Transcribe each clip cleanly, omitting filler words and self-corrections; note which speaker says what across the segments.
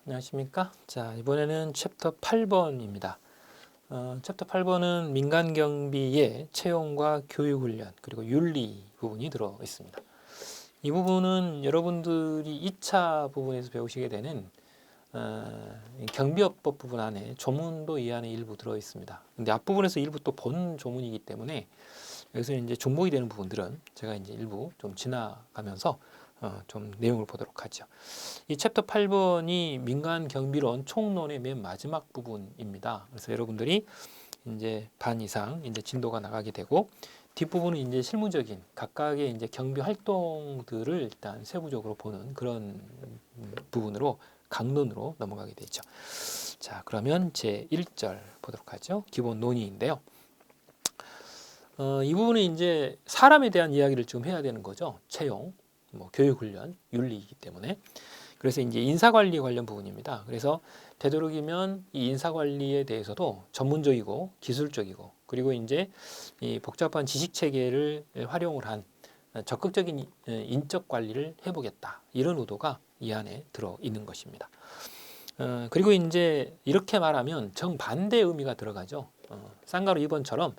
Speaker 1: 안녕하십니까? 자, 이번에는 챕터 8번입니다. 챕터 8번은 민간 경비의 채용과 교육 훈련 그리고 윤리 부분이 들어 있습니다. 이 부분은 여러분들이 2차 부분에서 배우시게 되는 경비업법 부분 안에 조문도 이 안에 일부 들어 있습니다. 근데 앞부분에서 일부 또 본 조문이기 때문에 여기서 이제 중복이 되는 부분들은 제가 이제 일부 좀 지나가면서 좀 내용을 보도록 하죠. 이 챕터 8번이 민간 경비론 총론의 맨 마지막 부분입니다. 그래서 여러분들이 이제 반 이상 이제 진도가 나가게 되고 뒷부분은 이제 실무적인 각각의 이제 경비 활동들을 일단 세부적으로 보는 그런 부분으로 강론으로 넘어가게 되죠. 자, 그러면 제 1절 보도록 하죠. 기본 논의인데요. 이 부분은 이제 사람에 대한 이야기를 좀 해야 되는 거죠. 채용, 뭐 교육 훈련, 윤리이기 때문에. 그래서 이제 인사관리 관련 부분입니다. 그래서 되도록이면 이 인사관리에 대해서도 전문적이고 기술적이고 그리고 이제 이 복잡한 지식 체계를 활용을 한 적극적인 인적 관리를 해보겠다. 이런 의도가 이 안에 들어 있는 것입니다. 그리고 이제 이렇게 말하면 정반대 의미가 들어가죠. 쌍가루 2번처럼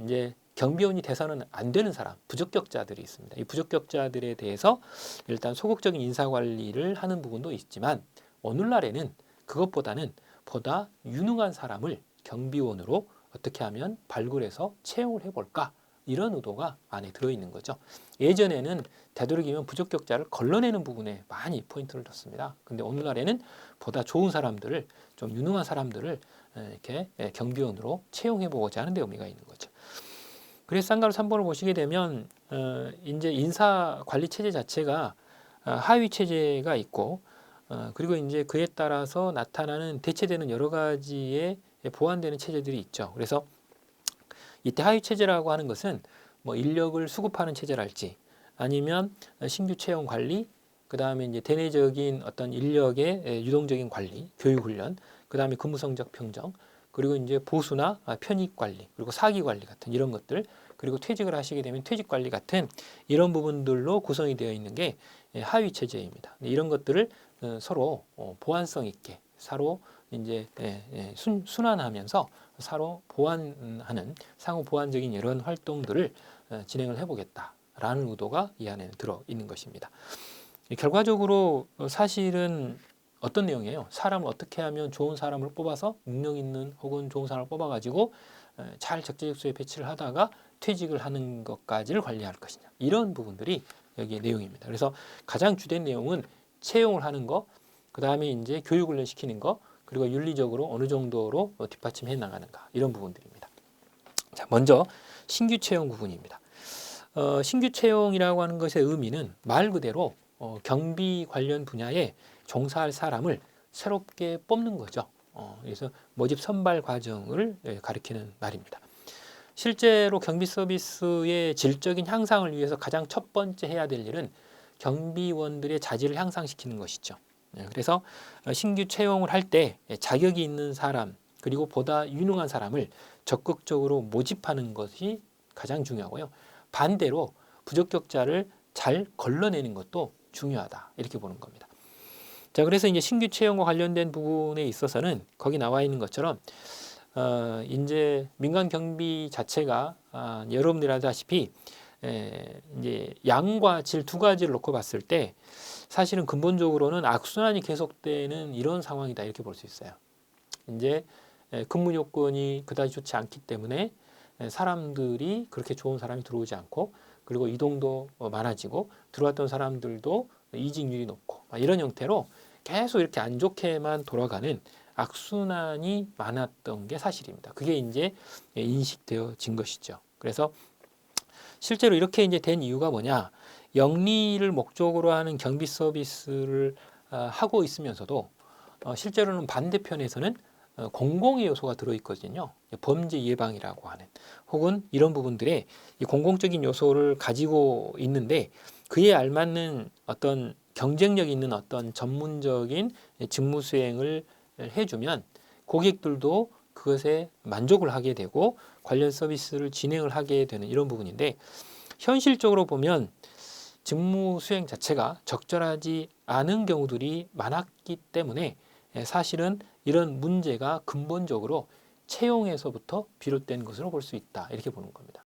Speaker 1: 이제 경비원이 돼서는 안 되는 사람, 부적격자들이 있습니다. 이 부적격자들에 대해서 일단 소극적인 인사관리를 하는 부분도 있지만 오늘날에는 그것보다는 보다 유능한 사람을 경비원으로 어떻게 하면 발굴해서 채용을 해볼까 이런 의도가 안에 들어있는 거죠. 예전에는 되도록이면 부적격자를 걸러내는 부분에 많이 포인트를 뒀습니다. 근데 오늘날에는 보다 좋은 사람들을 좀 유능한 사람들을 이렇게 경비원으로 채용해보고자 하는 데 의미가 있는 거죠. 그래서 쌍가루 3번을 보시게 되면 이제 인사 관리 체제 자체가 하위 체제가 있고 그리고 이제 그에 따라서 나타나는 대체되는 여러 가지의 보완되는 체제들이 있죠. 그래서 이때 하위 체제라고 하는 것은 뭐 인력을 수급하는 체제랄지 아니면 신규 채용 관리, 그 다음에 이제 대내적인 어떤 인력의 유동적인 관리, 교육 훈련, 그 다음에 근무 성적 평정, 그리고 이제 보수나 편입 관리, 그리고 사기 관리 같은 이런 것들, 그리고 퇴직을 하시게 되면 퇴직 관리 같은 이런 부분들로 구성이 되어 있는 게 하위 체제입니다. 이런 것들을 서로 보완성 있게 서로 이제 순환하면서 서로 보완하는 상호 보완적인 이런 활동들을 진행을 해보겠다라는 의도가 이 안에 들어 있는 것입니다. 결과적으로 사실은 어떤 내용이에요? 사람을 어떻게 하면 좋은 사람을 뽑아서 능력 있는 혹은 좋은 사람을 뽑아가지고 잘 적재적소에 배치를 하다가 퇴직을 하는 것까지를 관리할 것이냐 이런 부분들이 여기 내용입니다. 그래서 가장 주된 내용은 채용을 하는 거, 그 다음에 이제 교육훈련 시키는 거, 그리고 윤리적으로 어느 정도로 뒷받침해 나가는가 이런 부분들입니다. 자, 먼저 신규 채용 부분입니다. 신규 채용이라고 하는 것의 의미는 말 그대로 경비 관련 분야에 종사할 사람을 새롭게 뽑는 거죠. 그래서 모집 선발 과정을 가리키는 말입니다. 실제로 경비 서비스의 질적인 향상을 위해서 가장 첫 번째 해야 될 일은 경비원들의 자질을 향상시키는 것이죠. 그래서 신규 채용을 할 때 자격이 있는 사람 그리고 보다 유능한 사람을 적극적으로 모집하는 것이 가장 중요하고요. 반대로 부적격자를 잘 걸러내는 것도 중요하다 이렇게 보는 겁니다. 자, 그래서 이제 신규 채용과 관련된 부분에 있어서는 거기 나와 있는 것처럼 이제 민간 경비 자체가 여러분들이 아시다시피 이제 양과 질 두 가지를 놓고 봤을 때 사실은 근본적으로는 악순환이 계속되는 이런 상황이다 이렇게 볼 수 있어요. 이제 근무 요건이 그다지 좋지 않기 때문에 사람들이 그렇게 좋은 사람이 들어오지 않고 그리고 이동도 많아지고 들어왔던 사람들도 이직률이 높고 이런 형태로 계속 이렇게 안 좋게만 돌아가는 악순환이 많았던 게 사실입니다. 그게 이제 인식되어진 것이죠. 그래서 실제로 이렇게 이제 된 이유가 뭐냐? 영리를 목적으로 하는 경비 서비스를 하고 있으면서도 실제로는 반대편에서는 공공의 요소가 들어있거든요. 범죄 예방이라고 하는 혹은 이런 부분들에 이 공공적인 요소를 가지고 있는데 그에 알맞는 어떤 경쟁력 있는 어떤 전문적인 직무 수행을 해주면 고객들도 그것에 만족을 하게 되고 관련 서비스를 진행을 하게 되는 이런 부분인데 현실적으로 보면 직무 수행 자체가 적절하지 않은 경우들이 많았기 때문에 사실은 이런 문제가 근본적으로 채용에서부터 비롯된 것으로 볼 수 있다. 이렇게 보는 겁니다.